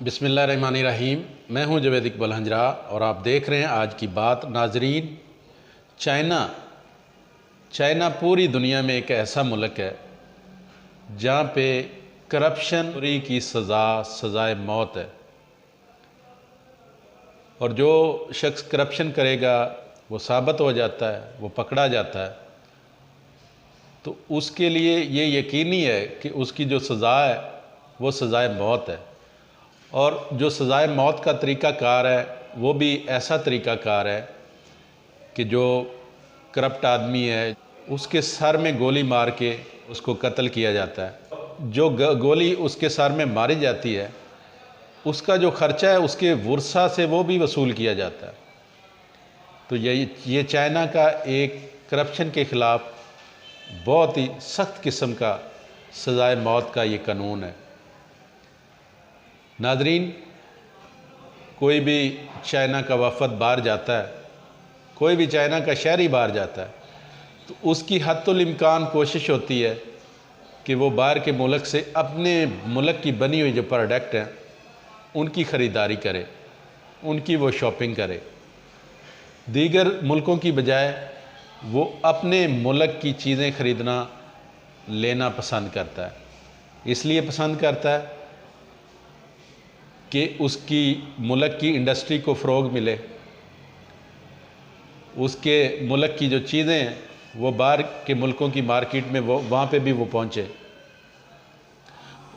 बिस्मिल्लाहिर्रहमानिर्रहीम। मैं हूं जवेद इकबाल हंजरा और आप देख रहे हैं आज की बात। नाजरीन, चाइना पूरी दुनिया में एक ऐसा मुल्क है जहां पे करप्शन की सज़ाए मौत है, और जो शख्स करप्शन करेगा वो साबित हो जाता है, वो पकड़ा जाता है, तो उसके लिए ये यकीनी है कि उसकी जो सज़ा है वो सज़ाए मौत है। और जो सज़ाए मौत का तरीक़ाकार है वो भी ऐसा तरीक़ाकार है कि जो करप्ट आदमी है उसके सर में गोली मार के उसको कत्ल किया जाता है। जो गोली उसके सर में मारी जाती है उसका जो ख़र्चा है उसके वर्सा से वो भी वसूल किया जाता है। तो ये चाइना का एक करप्शन के ख़िलाफ़ बहुत ही सख्त किस्म का सज़ाए मौत का ये कानून है। नाज़रीन, कोई भी चाइना का वफ़द बाहर जाता है, कोई भी चाइना का शहरी बाहर जाता है, तो उसकी हद्दुल इम्कान कोशिश होती है कि वो बाहर के मुल्क से अपने मुल्क की बनी हुई जो प्रोडक्ट हैं उनकी ख़रीदारी करे, उनकी वो शॉपिंग करे। दीगर मुल्कों की बजाय वो अपने मुल्क की चीज़ें ख़रीदना लेना पसंद करता है। इसलिए पसंद करता है कि उसकी मुल्क की इंडस्ट्री को फ़रोग़ मिले, उसके मुल्क की जो चीज़ें हैं वो बाहर के मुल्कों की मार्केट में वहाँ पे भी वो पहुँचे।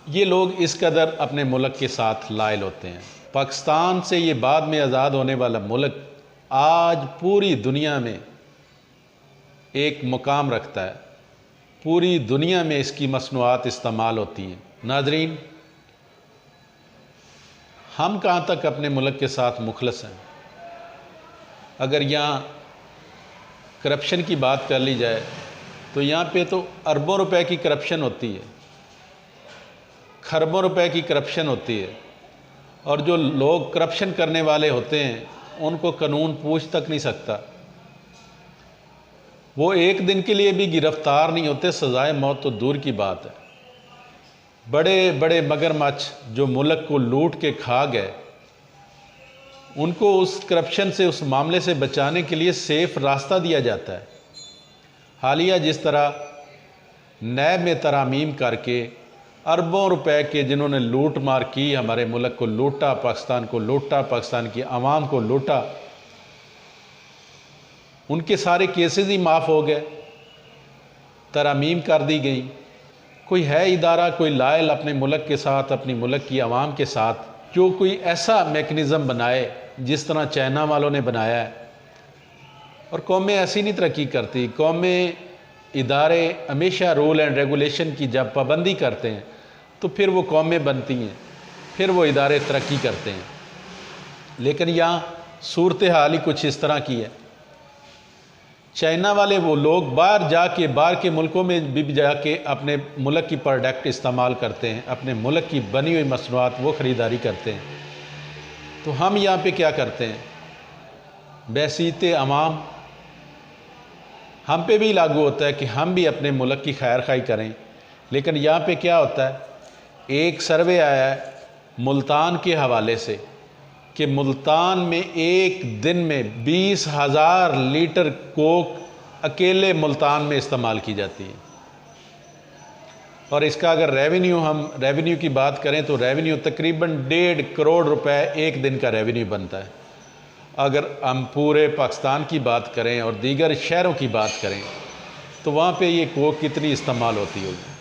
ये लोग इस कदर अपने मुल्क के साथ लायल होते हैं। पाकिस्तान से ये बाद में आज़ाद होने वाला मुल्क आज पूरी दुनिया में एक मुकाम रखता है, पूरी दुनिया में इसकी मसनूआत इस्तेमाल होती हैं। नाज़रीन, हम कहाँ तक अपने मुल्क के साथ मुखलस हैं? अगर यहाँ करप्शन की बात कर ली जाए तो यहाँ पे तो अरबों रुपए की करप्शन होती है, खरबों रुपए की करप्शन होती है, और जो लोग करप्शन करने वाले होते हैं उनको कानून पूछ तक नहीं सकता। वो एक दिन के लिए भी गिरफ्तार नहीं होते, सज़ाए मौत तो दूर की बात है। बड़े बड़े मगरमच्छ जो मुल्क को लूट के खा गए, उनको उस करप्शन से, उस मामले से बचाने के लिए सेफ रास्ता दिया जाता है। हालिया जिस तरह नैब में तरामीम करके अरबों रुपए के जिन्होंने लूट मार की, हमारे मुल्क को लूटा, पाकिस्तान को लूटा, पाकिस्तान की आवाम को लूटा, उनके सारे केसेस ही माफ़ हो गए, तरामीम कर दी गई। कोई है इदारा, कोई लायल अपने मुल्क के साथ, अपनी मुल्क की आवाम के साथ जो कोई ऐसा मेकनिज़म बनाए जिस तरह चाइना वालों ने बनाया है? और कौमें ऐसी नहीं तरक्की करती। कौमें, इदारे हमेशा रूल एंड रेगुलेशन की जब पाबंदी करते हैं तो फिर वो कौमें बनती हैं, फिर वो इदारे तरक्की करते हैं। लेकिन यहाँ सूरत हाल ही कुछ इस तरह की है। चाइना वाले वो लोग बाहर जाके, बाहर के मुल्कों में भी जाके अपने मुल्क की प्रोडक्ट इस्तेमाल करते हैं, अपने मुल्क की बनी हुई मसनूआत वो ख़रीदारी करते हैं। तो हम यहाँ पे क्या करते हैं? बैसीते अवाम हम पे भी लागू होता है कि हम भी अपने मुल्क की खैर खाई करें। लेकिन यहाँ पे क्या होता है, एक सर्वे आया है मुल्तान के हवाले से कि मुल्तान में एक दिन में 20,000 लीटर कोक अकेले मुल्तान में इस्तेमाल की जाती है। और इसका अगर हम रेवेन्यू की बात करें तो रेवेन्यू तकरीबन 1.5 करोड़ रुपए एक दिन का रेवेन्यू बनता है। अगर हम पूरे पाकिस्तान की बात करें और दीगर शहरों की बात करें तो वहाँ पे ये कोक कितनी इस्तेमाल होती होगी।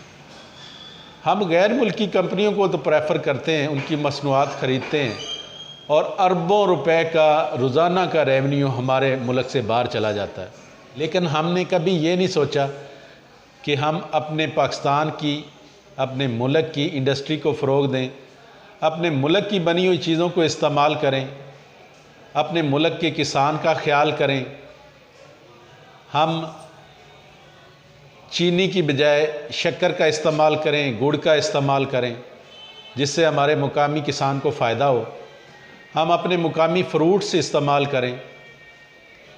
हम गैर मुल्की कंपनियों को तो प्रेफर करते हैं, उनकी मसनूआत ख़रीदते हैं, और अरबों रुपए का रोज़ाना का रेवेन्यू हमारे मुल्क से बाहर चला जाता है। लेकिन हमने कभी ये नहीं सोचा कि हम अपने पाकिस्तान की, अपने मुल्क की इंडस्ट्री को फ़रोग़ दें, अपने मुल्क की बनी हुई चीज़ों को इस्तेमाल करें, अपने मुल्क के किसान का ख्याल करें। हम चीनी की बजाय शक्कर का इस्तेमाल करें, गुड़ का इस्तेमाल करें, जिससे हमारे मुकामी किसान को फ़ायदा हो। हम अपने मुकामी फ्रूट्स इस्तेमाल करें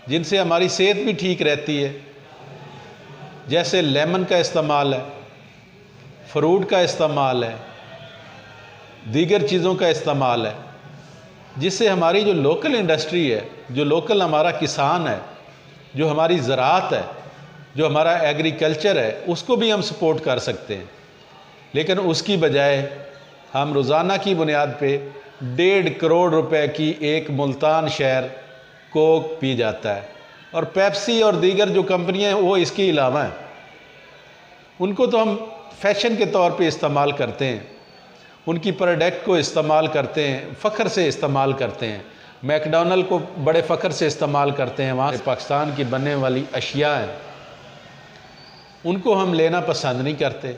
जिनसे हमारी सेहत भी ठीक रहती है, जैसे लेमन का इस्तेमाल है, फ्रूट का इस्तेमाल है, दीगर चीज़ों का इस्तेमाल है, जिससे हमारी जो लोकल इंडस्ट्री है, जो लोकल हमारा किसान है, जो हमारी ज़राअत है, जो हमारा एग्रीकल्चर है, उसको भी हम सपोर्ट कर सकते हैं। लेकिन उसकी बजाय हम रोज़ाना की बुनियाद पे 1.5 करोड़ रुपए की एक मुल्तान शहर कोक पी जाता है, और पेप्सी और दीगर जो कंपनियां हैं वो इसके अलावा हैं। उनको तो हम फैशन के तौर पे इस्तेमाल करते हैं, उनकी प्रोडक्ट को इस्तेमाल करते हैं, फ़ख्र से इस्तेमाल करते हैं। मैकडॉनल्ड को बड़े फ़ख्र से इस्तेमाल करते हैं। वहाँ पाकिस्तान की बनने वाली अशिया हैं, उनको हम लेना पसंद नहीं करते।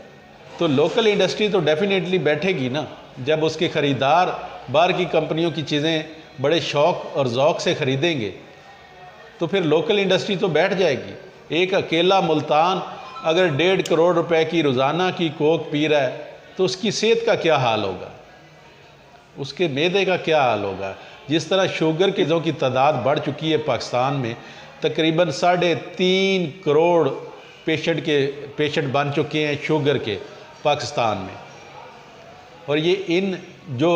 तो लोकल इंडस्ट्री तो डेफिनेटली बैठेगी ना, जब उसके ख़रीदार बाहर की कंपनियों की चीज़ें बड़े शौक़ और ज़ौक़ से ख़रीदेंगे तो फिर लोकल इंडस्ट्री तो बैठ जाएगी। एक अकेला मुल्तान अगर 1.5 करोड़ रुपए की रोज़ाना की कोक पी रहा है तो उसकी सेहत का क्या हाल होगा, उसके मैदे का क्या हाल होगा। जिस तरह शुगर की चीज़ों की तादाद बढ़ चुकी है पाकिस्तान में, तकरीबन 3.5 करोड़ पेशेंट बन चुके हैं शुगर के पाकिस्तान में। और ये इन जो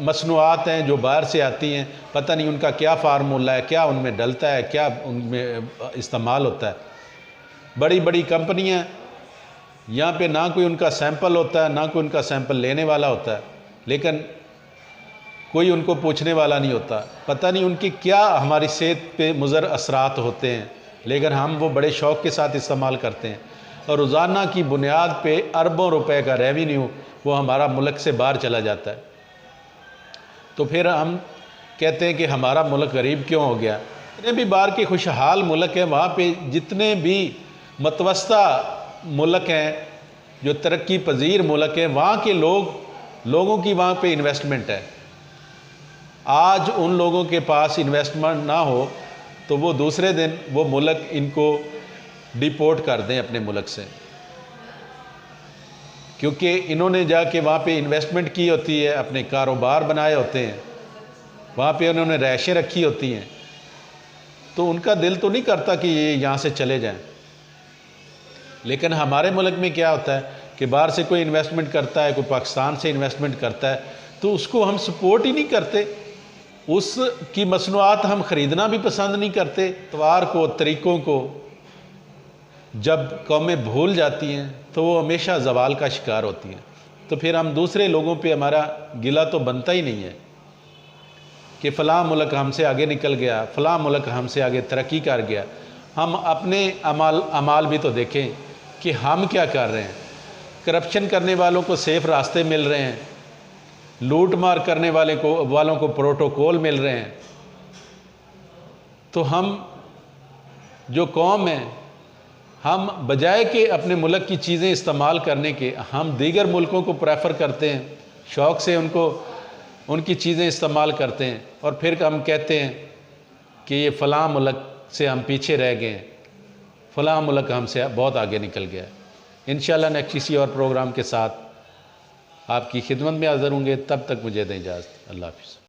मसनूआत हैं जो बाहर से आती हैं, पता नहीं उनका क्या फार्मूला है, क्या उनमें डलता है, क्या उनमें इस्तेमाल होता है। बड़ी बड़ी कंपनियां, यहाँ पे ना कोई उनका सैंपल होता है, ना कोई उनका सैंपल लेने वाला होता है, लेकिन कोई उनको पूछने वाला नहीं होता। पता नहीं उनकी क्या हमारी सेहत पे मुज़र असरात होते हैं, लेकिन हम वो बड़े शौक़ के साथ इस्तेमाल करते हैं। और रोज़ाना की बुनियाद पे अरबों रुपए का रेवेन्यू वो हमारा मुल्क से बाहर चला जाता है। तो फिर हम कहते हैं कि हमारा मुल्क गरीब क्यों हो गया। जितने भी बाहर के खुशहाल मुल्क हैं, वहाँ पे जितने भी मतवस्ता मुल्क हैं, जो तरक्की पजीर मुल्क हैं, वहाँ के लोगों की वहाँ पे इन्वेस्टमेंट है। आज उन लोगों के पास इन्वेस्टमेंट ना हो तो वो दूसरे दिन वो मुल्क इनको डिपोर्ट कर दें अपने मुल्क से, क्योंकि इन्होंने जाके वहाँ पे इन्वेस्टमेंट की होती है, अपने कारोबार बनाए होते हैं, वहाँ पे उन्होंने रैशें रखी होती हैं, तो उनका दिल तो नहीं करता कि ये यहाँ से चले जाएं। लेकिन हमारे मुल्क में क्या होता है कि बाहर से कोई इन्वेस्टमेंट करता है, कोई पाकिस्तान से इन्वेस्टमेंट करता है, तो उसको हम सपोर्ट ही नहीं करते, उसकी मसनूआत हम ख़रीदना भी पसंद नहीं करते। तवार को, तरीक़ों को जब कौमें भूल जाती हैं तो वो हमेशा ज़वाल का शिकार होती हैं। तो फिर हम दूसरे लोगों पे हमारा गिला तो बनता ही नहीं है कि फ़लाँ मुल्क हमसे आगे निकल गया, फ़लाँ मुल्क हमसे आगे तरक्की कर गया। हम अपने अमाल भी तो देखें कि हम क्या कर रहे हैं। करप्शन करने वालों को सेफ़ रास्ते मिल रहे हैं, लूट मार करने वालों को प्रोटोकॉल मिल रहे हैं। तो हम जो कौम है, हम बजाय के अपने मुल्क की चीज़ें इस्तेमाल करने के, हम दीगर मुल्कों को प्रेफर करते हैं, शौक़ से उनकी चीज़ें इस्तेमाल करते हैं, और फिर हम कहते हैं कि ये फ़लाँ मुल्क से हम पीछे रह गए हैं, फ़लाँ मुल्क हमसे बहुत आगे निकल गया है। इंशाअल्लाह नेक्स्ट किसी और प्रोग्राम के साथ आपकी खिदमत में हाज़िर होंगे। तब तक मुझे दें इजाज़त। अल्लाह हाफ़िज़।